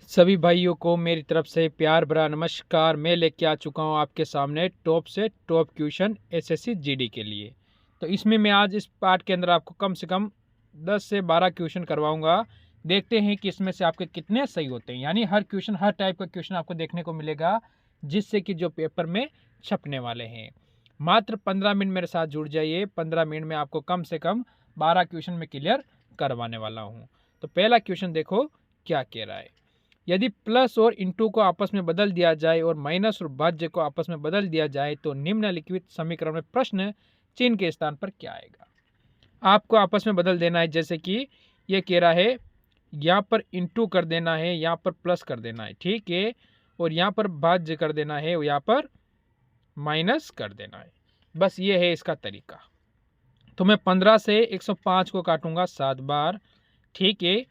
सभी भाइयों को मेरी तरफ से प्यार भरा नमस्कार। मैं लेके आ चुका हूँ आपके सामने टॉप से टॉप क्वेश्चन एसएससी जीडी के लिए। तो इसमें मैं आज इस पार्ट के अंदर आपको कम से कम 10 से 12 क्वेश्चन करवाऊंगा। देखते हैं कि इसमें से आपके कितने सही होते हैं। यानी हर क्वेश्चन, हर टाइप का क्वेश्चन आपको देखने को मिलेगा, जिससे कि जो पेपर में छपने वाले हैं। मात्र 15 मिनट मेरे साथ जुड़ जाइए। 15 मिनट में आपको कम से कम 12 क्वेश्चन में क्लियर करवाने वाला हूँ। तो पहला क्वेश्चन देखो क्या कह रहा है। यदि प्लस और इंटू को आपस में बदल दिया जाए और माइनस और भाज्य को आपस में बदल दिया जाए तो निम्नलिखित समीकरण में प्रश्न चिन्ह के स्थान पर क्या आएगा। आपको आपस में बदल देना है। जैसे कि ये कह रहा है यहाँ पर इंटू कर देना है, यहाँ पर प्लस कर देना है, ठीक है, और यहाँ पर भाज्य कर देना है और यहाँ पर माइनस कर देना है। बस ये है इसका तरीका। तो मैं 15 से 105 को काटूंगा 7 बार, ठीक है।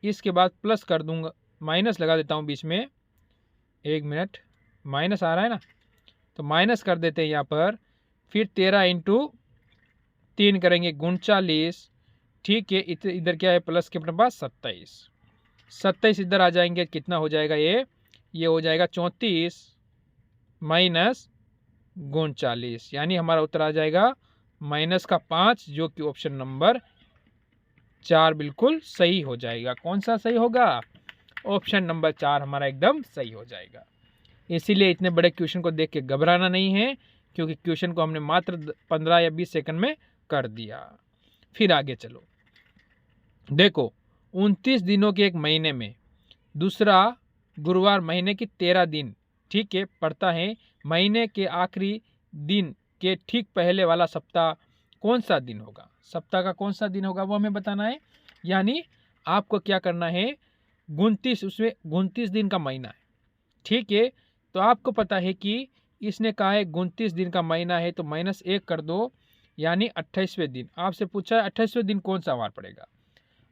इसके बाद प्लस कर दूंगा, माइनस लगा देता हूँ बीच में। 1 मिनट, माइनस आ रहा है ना, तो माइनस कर देते हैं यहाँ पर। फिर 13 इंटू 3 करेंगे 39, ठीक है। इधर क्या है, प्लस के अपने पास 27। 27 इधर आ जाएंगे, कितना हो जाएगा ये हो जाएगा 34 माइनस 39, यानी हमारा उत्तर आ जाएगा माइनस का 5, जो कि ऑप्शन नंबर 4 बिल्कुल सही हो जाएगा। कौन सा सही होगा? ऑप्शन नंबर 4 हमारा एकदम सही हो जाएगा। इसीलिए इतने बड़े क्वेश्चन को देख के घबराना नहीं है, क्योंकि क्वेश्चन को हमने मात्र 15 या 20 सेकंड में कर दिया। फिर आगे चलो, देखो 29 दिनों के एक महीने में दूसरा गुरुवार महीने की 13 दिन, ठीक है, पड़ता है। महीने के आखिरी दिन के ठीक पहले वाला सप्ताह कौन सा दिन होगा? सप्ताह का कौन सा दिन होगा वो हमें बताना है। यानी आपको क्या करना है, 29, उसमें 29 दिन का महीना है, ठीक है। तो आपको पता है कि इसने कहा है 29 दिन का महीना है, तो -1 कर दो, यानी 28वें दिन। आपसे पूछा है 28वें दिन कौन सा वार पड़ेगा।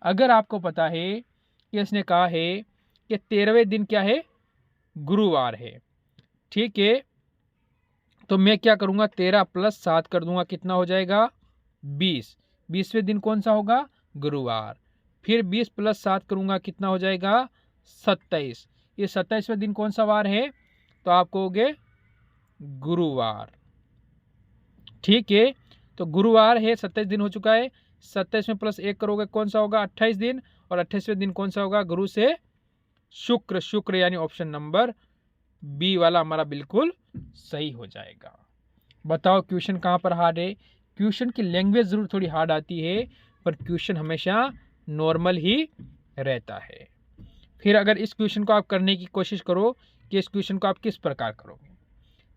अगर आपको पता है कि इसने कहा है कि 13वें दिन क्या है, गुरुवार है, ठीक है, तो मैं क्या करूँगा, 13 + 7 कर दूंगा, कितना हो जाएगा 20। 20वें दिन कौन सा होगा, गुरुवार। फिर 20 + 7 करूँगा, कितना हो जाएगा 27। ये 27वें दिन कौन सा वार है, तो आप कहोगे गुरुवार, ठीक है। तो गुरुवार है, 27 दिन हो चुका है। 27 में +1 करोगे कौन सा होगा, 28 दिन, और 28वें दिन कौन सा होगा, गुरु से शुक्र, यानी ऑप्शन नंबर बी वाला हमारा बिल्कुल सही हो जाएगा। बताओ क्वेश्चन कहाँ पर हार्ड है? क्वेश्चन की लैंग्वेज जरूर थोड़ी हार्ड आती है, पर क्वेश्चन हमेशा नॉर्मल ही रहता है। फिर अगर इस क्वेश्चन को आप करने की कोशिश करो कि इस क्वेश्चन को आप किस प्रकार करोगे।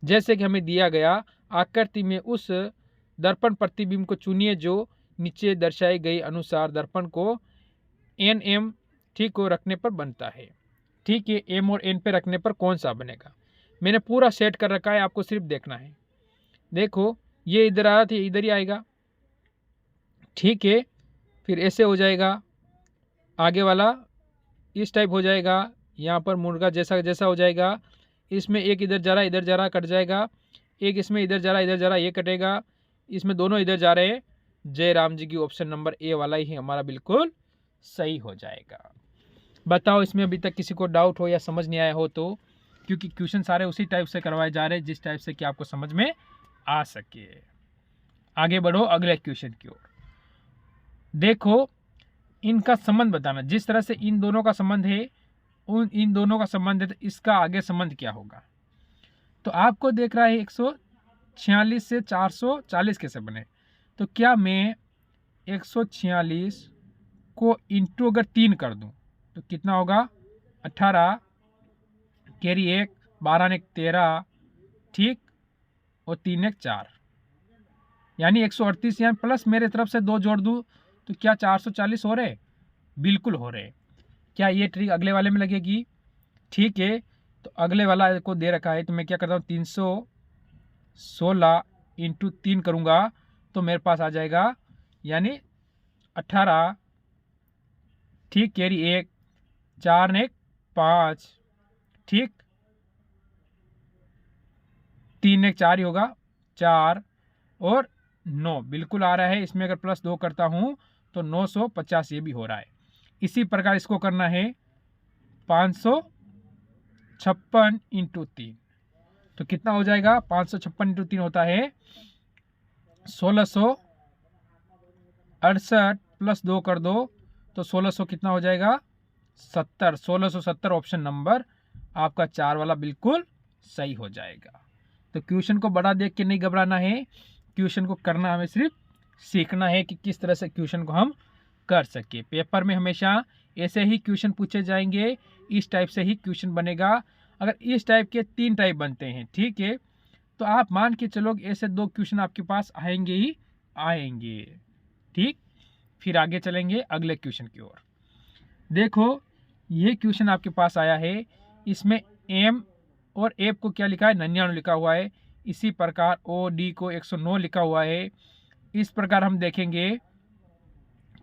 जैसे कि हमें दिया गया, आकृति में उस दर्पण प्रतिबिंब को चुनिए जो नीचे दर्शाई गई अनुसार दर्पण को NM, ठीक को रखने पर बनता है, ठीक है। M और N पे रखने पर कौन सा बनेगा। मैंने पूरा सेट कर रखा है, आपको सिर्फ देखना है। देखो ये इधर आ रहा था, इधर ही आएगा, ठीक है। फिर ऐसे हो जाएगा, आगे वाला इस टाइप हो जाएगा, यहाँ पर मुर्गा जैसा जैसा हो जाएगा। इसमें एक इधर जा रहा है, इधर जा रहा, कट जाएगा। एक इसमें इधर जा रहा, इधर जा रहा, ये कटेगा। इसमें दोनों इधर जा रहे हैं। जय राम जी की ऑप्शन नंबर ए वाला ही हमारा बिल्कुल सही हो जाएगा। बताओ इसमें अभी तक किसी को डाउट हो या समझ नहीं आया हो तो, क्योंकि क्वेश्चन सारे उसी टाइप से करवाए जा रहे हैं जिस टाइप से कि आपको समझ में आ सके। आगे बढ़ो अगले क्वेश्चन की ओर। देखो इनका संबंध बताना, जिस तरह से इन दोनों का संबंध है, इन दोनों का संबंध है, तो इसका आगे संबंध क्या होगा। तो आपको देख रहा है 146 से 440 कैसे बने। तो क्या मैं 146 को इंटू अगर 3 कर दूं तो कितना होगा, 18 कैरी 1, 12 ने 13, ठीक, और 3 ने 4, यानी 138। यहाँ प्लस मेरे तरफ से 2 जोड़ दूं तो क्या 440 हो रहे, बिल्कुल हो रहे। क्या ये ट्रिक अगले वाले में लगेगी, ठीक है। तो अगले वाला को दे रखा है, तो मैं क्या करता हूँ 316 इंटू 3 करूँगा तो मेरे पास आ जाएगा, यानी 18, ठीक, कैरी 1, 4 ने 5, ठीक, 3 ने 4 ही होगा, 4 और 9 बिल्कुल आ रहा है। इसमें अगर +2 करता हूँ तो 950 ये भी हो रहा है। इसी प्रकार इसको करना है, 556 इंटू 3, तो कितना हो जाएगा? 556 इंटू 3 होता है 1668 प्लस 2 कर दो तो 1600 कितना हो जाएगा? 70। 1670 ऑप्शन नंबर आपका 4 वाला बिल्कुल सही हो जाएगा। तो क्वेश्चन को बड़ा देख के नहीं घबराना है, क्वेश्चन को करना हमें सिर्फ सीखना है कि किस तरह से क्वेश्चन को हम कर सके। पेपर में हमेशा ऐसे ही क्वेश्चन पूछे जाएंगे, इस टाइप से ही क्वेश्चन बनेगा। अगर इस टाइप के 3 टाइप बनते हैं, ठीक है, तो आप मान के चलो ऐसे 2 क्वेश्चन आपके पास आएंगे ही आएंगे। ठीक, फिर आगे चलेंगे अगले क्वेश्चन की ओर। देखो ये क्वेश्चन आपके पास आया है, इसमें एम और एफ को क्या लिखा है? 99 लिखा हुआ है। इसी प्रकार ओ डी को 109 लिखा हुआ है। इस प्रकार हम देखेंगे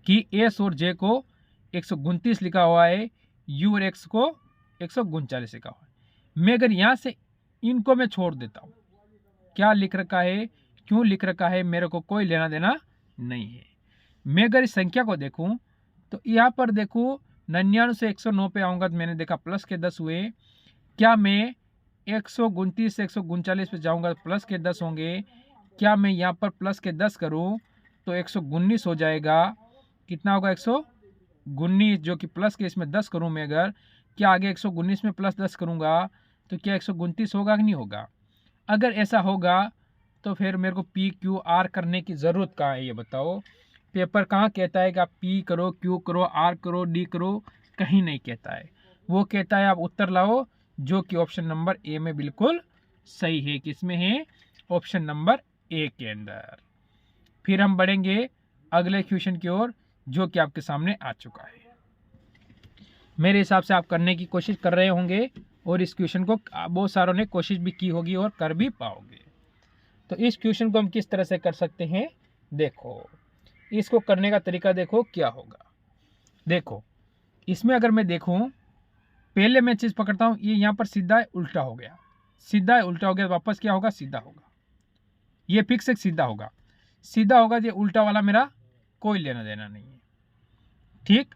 कि एस और जे को 129 लिखा हुआ है, यू और एक्स को 139 लिखा हुआ है। मैं अगर यहाँ से इनको मैं छोड़ देता हूँ, क्या लिख रखा है, क्यों लिख रखा है, मेरे को कोई लेना देना नहीं है। मैं अगर इस संख्या को देखूं तो यहाँ पर देखो 99 से 109 पे आऊँगा तो मैंने देखा प्लस के 10 हुए। क्या मैं 129 से 139 पे जाऊँगा तो प्लस के 10 होंगे। क्या मैं यहाँ पर प्लस के 10 करूँ तो 119 हो जाएगा। कितना होगा? 119, जो कि प्लस के इसमें 10 करूँ मैं अगर, क्या आगे 119 में प्लस 10 करूँगा तो क्या 129 होगा कि नहीं होगा? अगर ऐसा होगा तो फिर मेरे को पी क्यू आर करने की ज़रूरत कहाँ है, ये बताओ। पेपर कहाँ कहता है कि आप पी करो, क्यू करो, आर करो, डी करो? कहीं नहीं कहता है। वो कहता है आप उत्तर लाओ, जो कि ऑप्शन नंबर ए में बिल्कुल सही है। किसमें है? ऑप्शन नंबर ए के अंदर। फिर हम बढ़ेंगे अगले क्वेश्चन की ओर, जो कि आपके सामने आ चुका है। मेरे हिसाब से आप करने की कोशिश कर रहे होंगे और इस क्वेश्चन को बहुत सारों ने कोशिश भी की होगी और कर भी पाओगे। तो इस क्वेश्चन को हम किस तरह से कर सकते हैं, देखो इसको करने का तरीका देखो क्या होगा। देखो इसमें अगर मैं देखूं, पहले मैं चीज़ पकड़ता हूं, ये यहाँ पर सीधा है उल्टा हो गया, सीधा है उल्टा हो गया, वापस क्या होगा? सीधा होगा। ये फिक्स एक सीधा होगा, सीधा होगा। ये उल्टा वाला मेरा कोई लेना देना नहीं है। ठीक,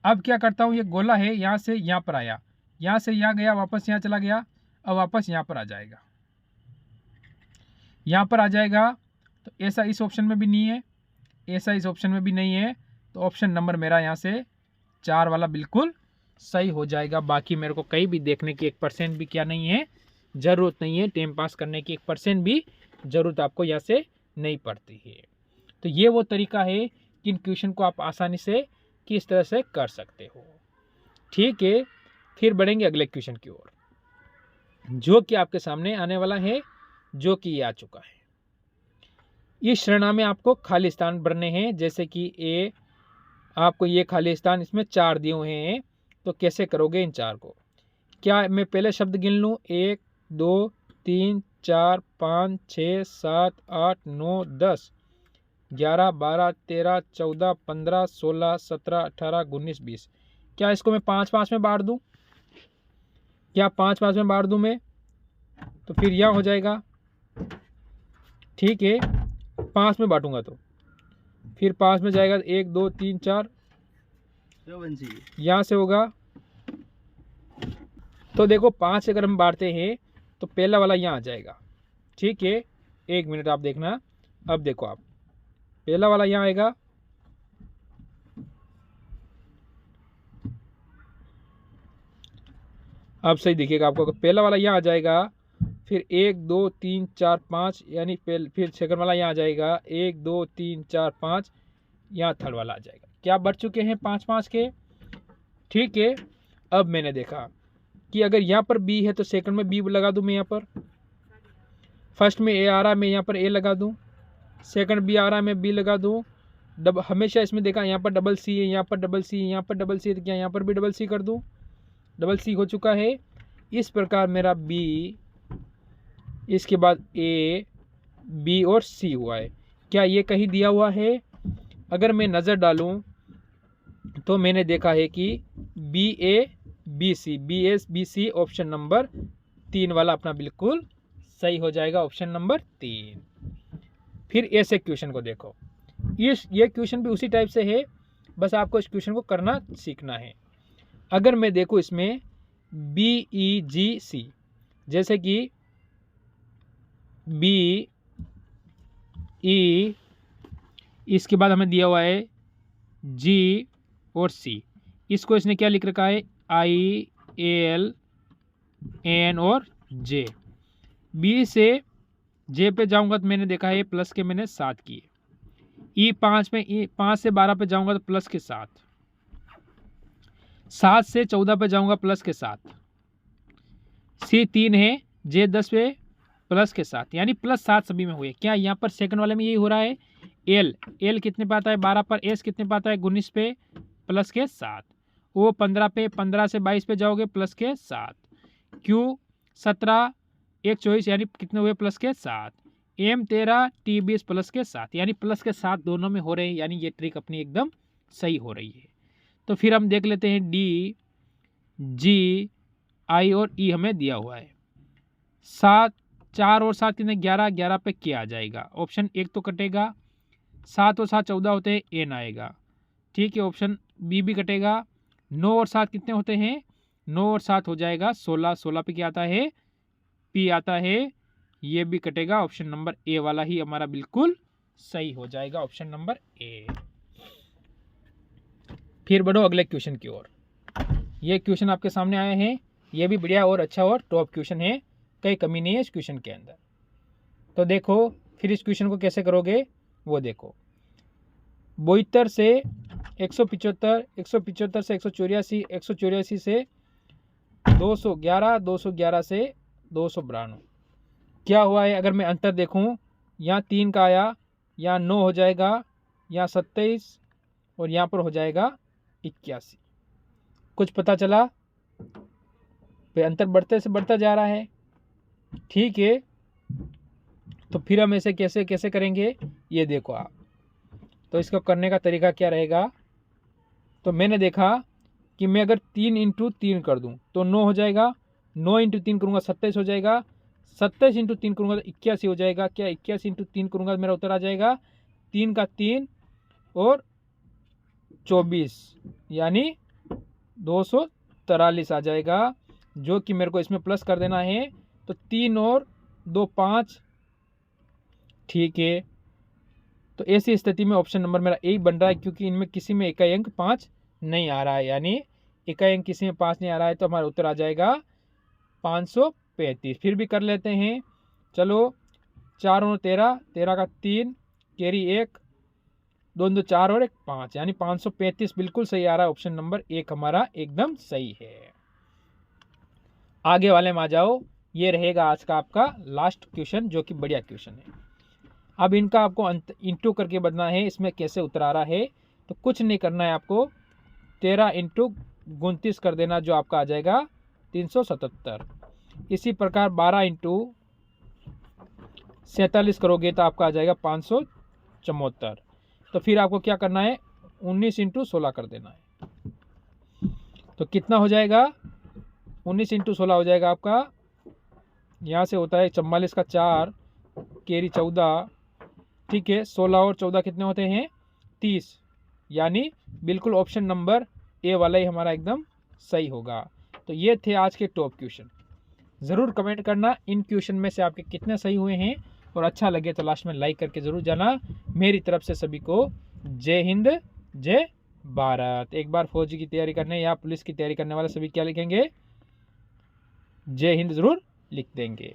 अब क्या करता हूँ, ये गोला है, यहाँ से यहाँ पर आया, यहाँ से यहाँ गया, वापस यहाँ चला गया, अब वापस यहाँ पर आ जाएगा, यहाँ पर आ जाएगा। तो ऐसा इस ऑप्शन में भी नहीं है, ऐसा इस ऑप्शन में भी नहीं है। तो ऑप्शन नंबर मेरा यहाँ से 4 वाला बिल्कुल सही हो जाएगा। बाकी मेरे को कहीं भी देखने की 1% भी क्या नहीं है, ज़रूरत नहीं है। टाइम पास करने की 1% भी ज़रूरत आपको यहाँ से नहीं पड़ती है। तो ये वो तरीका है कि इन क्वेश्चन को आप आसानी से किस तरह से कर सकते हो। ठीक है, फिर बढ़ेंगे अगले क्वेश्चन की ओर, जो कि आपके सामने आने वाला है, जो कि ये आ चुका है। इस श्रेणी में आपको खाली स्थान भरने हैं। जैसे कि ए, आपको ये खाली स्थान इसमें 4 दिए हुए हैं, तो कैसे करोगे इन 4 को? क्या मैं पहले शब्द गिन लूँ? 1 2 3 4 5 6 7 8 9 10 11 12 13 14 15 16 17 18 19 20। क्या इसको मैं 5-5 में बांट दूँ? क्या 5-5 में बांट दूँ मैं? तो फिर यहाँ हो जाएगा। ठीक है, 5 में बांटूंगा तो फिर 5 में जाएगा 1 2 3 4, यहाँ से होगा। तो देखो 5 अगर हम बांटते हैं तो पहला वाला यहाँ आ जाएगा। ठीक है, 1 मिनट आप देखना। अब देखो आप, पहला वाला यहाँ आएगा, अब सही दिखेगा आपको। पहला वाला यहाँ आ जाएगा, फिर 1 2 3 4 5, यानी फिर सेकंड वाला यहाँ आ जाएगा 1 2 3 4 5, यहाँ थर्ड वाला आ जाएगा। क्या बढ़ चुके हैं 5-5 के? ठीक है, अब मैंने देखा कि अगर यहाँ पर बी है तो सेकंड में बी लगा दूँ मैं, यहाँ पर फर्स्ट में ए आ रहा है, मैं यहाँ पर ए लगा दूँ, सेकंड बी आ रहा है, मैं बी लगा दूँ। हमेशा इसमें देखा यहाँ पर डबल सी है, यहाँ पर डबल सी है, यहाँ पर डबल सी है, तो क्या यहाँ पर भी डबल सी कर दूँ? डबल सी हो चुका है। इस प्रकार मेरा बी, इसके बाद ए, बी और सी हुआ है। क्या ये कहीं दिया हुआ है? अगर मैं नज़र डालूं तो मैंने देखा है कि B A B C, B S B C, option number 3 वाला अपना बिल्कुल सही हो जाएगा, ऑप्शन नंबर 3। फिर ऐसे क्वेश्चन को देखो, ये क्वेश्चन भी उसी टाइप से है, बस आपको इस क्वेश्चन को करना सीखना है। अगर मैं देखूँ इसमें BEGC, जैसे कि BE, इसके बाद हमें दिया हुआ है G और C, इसको इसने क्या लिख रखा है IALN और J। B से J पे जाऊंगा तो मैंने देखा है प्लस के मैंने 7 किए। E5 में 5 से 12 पे जाऊंगा तो प्लस के 7, 7 से 14 पे जाऊंगा प्लस के 7, C3 है, J10 पे प्लस के 7, यानी प्लस 7 सभी में हुए। क्या यहाँ पर सेकंड वाले में यही हो रहा है। L कितने पे आता है 12 पर, S कितने पे आता है 19 पे प्लस के 7, O 15 पे, 15 से 22 पे जाओगे प्लस के 7, Q 17 1 24 यानी कितने हुए प्लस के 7, M 13 T 20 प्लस के 7, यानी प्लस के 7 दोनों में हो रहे हैं, यानी ये ट्रिक अपनी एकदम सही हो रही है। तो फिर हम देख लेते हैं D, G, I और E हमें दिया हुआ है। 7 4 और 7 कितने 11, 11 पे K आ जाएगा, ऑप्शन 1 तो कटेगा। 7 और 7 14 होते हैं, N आएगा, ठीक है, ऑप्शन B भी कटेगा। 9 और 7 कितने होते हैं 9 और 7 हो जाएगा 16, 16 पे क्या आता है P आता है, ये भी कटेगा, ऑप्शन नंबर A वाला ही हमारा बिल्कुल सही हो जाएगा, ऑप्शन नंबर A। फिर बढ़ो अगले क्वेश्चन की ओर। ये क्वेश्चन आपके सामने आए हैं, ये भी बढ़िया और अच्छा और टॉप क्वेश्चन है, कई कमी नहीं है इस क्वेश्चन के अंदर। तो देखो फिर इस क्वेश्चन को कैसे करोगे वो देखो। 72 से 175, 175 से 184, 184 से 211, 211 से 292, क्या हुआ है। अगर मैं अंतर देखूं, यहाँ 3 का आया, यहाँ 9 हो जाएगा, यहाँ 27 और यहाँ पर हो जाएगा 81। कुछ पता चला, अंतर बढ़ते से बढ़ता जा रहा है, ठीक है। तो फिर हम ऐसे कैसे कैसे करेंगे ये देखो आप। तो इसको करने का तरीका क्या रहेगा, तो मैंने देखा कि मैं अगर 3 इंटू 3 कर दूं तो 9 हो जाएगा, 9 इंटू 3 करूँगा 27 हो जाएगा, 27 इंटू 3 करूँगा तो 81 हो जाएगा। क्या 81 इंटू 3 करूँगा तो मेरा उत्तर आ जाएगा 3 का 3 और 24 यानी 243 आ जाएगा, जो कि मेरे को इसमें प्लस कर देना है। तो 3 और 2 5, ठीक है। तो ऐसी स्थिति में ऑप्शन नंबर मेरा A बन रहा है, क्योंकि इनमें किसी में इकाई अंक 5 नहीं आ रहा है, यानी इकाई अंक किसी में 5 नहीं आ रहा है, तो हमारा उत्तर आ जाएगा 535। फिर भी कर लेते हैं, चलो 4 और 13, 13 का 3 कैरी 1, 2 2 4 और 1 5, यानी 535 बिल्कुल सही आ रहा है, ऑप्शन नंबर 1 हमारा एकदम सही है। आगे वाले में आ जाओ, ये रहेगा आज का आपका लास्ट क्वेश्चन, जो कि बढ़िया क्वेश्चन है। अब इनका आपको इंटू करके बदलना है, इसमें कैसे उत्तर आ रहा है। तो कुछ नहीं करना है आपको, 13 इंटू 29 कर देना, जो आपका आ जाएगा 377। इसी प्रकार 12 इंटू 47 करोगे तो आपका आ जाएगा 574। तो फिर आपको क्या करना है, 19 इंटू 16 कर देना है। तो कितना हो जाएगा, 19 इंटू 16 हो जाएगा आपका, यहाँ से होता है 44 का 4 कैरी 14, ठीक है। 16 और 14 कितने होते हैं 30, यानी बिल्कुल ऑप्शन नंबर A वाला ही हमारा एकदम सही होगा। तो ये थे आज के टॉप क्वेश्चन। ज़रूर कमेंट करना इन क्वेश्चन में से आपके कितने सही हुए हैं, और अच्छा लगे तो लास्ट में लाइक करके ज़रूर जाना। मेरी तरफ से सभी को जय हिंद जय भारत। एक बार फौजी की तैयारी करने या पुलिस की तैयारी करने वाले सभी क्या लिखेंगे, जय हिंद ज़रूर लिख देंगे।